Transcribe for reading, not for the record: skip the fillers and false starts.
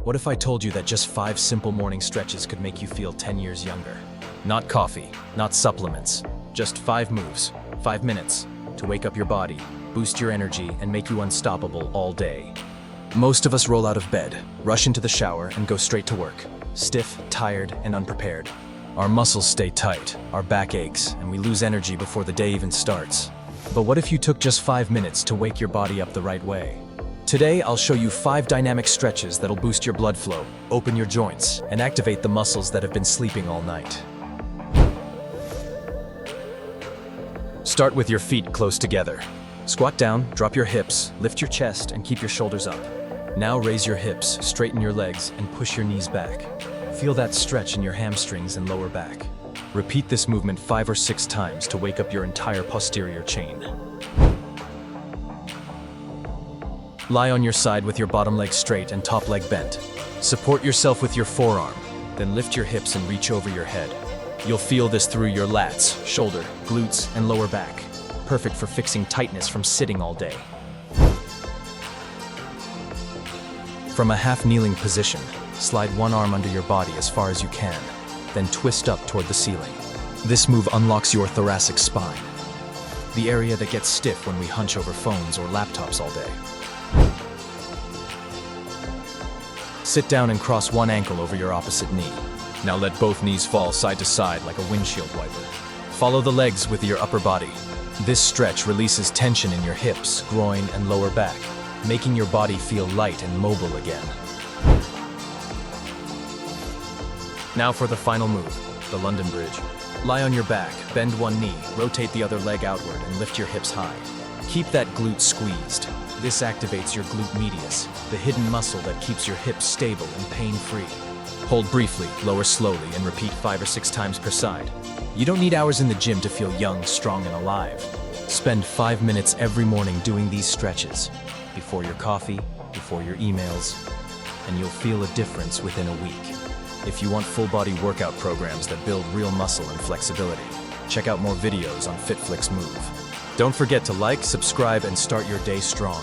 What if I told you that just 5 simple morning stretches could make you feel 10 years younger? Not coffee, not supplements, just 5 moves, 5 minutes, to wake up your body, boost your energy, and make you unstoppable all day. Most of us roll out of bed, rush into the shower, and go straight to work, stiff, tired, and unprepared. Our muscles stay tight, our back aches, and we lose energy before the day even starts. But what if you took just 5 minutes to wake your body up the right way? Today, I'll show you 5 dynamic stretches that'll boost your blood flow, open your joints, and activate the muscles that have been sleeping all night. Start with your feet close together. Squat down, drop your hips, lift your chest, and keep your shoulders up. Now raise your hips, straighten your legs, and push your knees back. Feel that stretch in your hamstrings and lower back. Repeat this movement 5 or 6 times to wake up your entire posterior chain. Lie on your side with your bottom leg straight and top leg bent. Support yourself with your forearm, then lift your hips and reach over your head. You'll feel this through your lats, shoulder, glutes, and lower back. Perfect for fixing tightness from sitting all day. From a half-kneeling position, slide one arm under your body as far as you can, then twist up toward the ceiling. This move unlocks your thoracic spine, the area that gets stiff when we hunch over phones or laptops all day. Sit down and cross one ankle over your opposite knee. Now let both knees fall side to side like a windshield wiper. Follow the legs with your upper body. This stretch releases tension in your hips, groin, and lower back, making your body feel light and mobile again. Now for the final move, the London Bridge. Lie on your back, bend one knee, rotate the other leg outward, and lift your hips high. Keep that glute squeezed. This activates your glute medius, the hidden muscle that keeps your hips stable and pain-free. Hold briefly, lower slowly, and repeat 5 or 6 times per side. You don't need hours in the gym to feel young, strong, and alive. Spend 5 minutes every morning doing these stretches, before your coffee, before your emails, and you'll feel a difference within a week. If you want full-body workout programs that build real muscle and flexibility, check out more videos on FitFlix Move. Don't forget to like, subscribe, and start your day strong.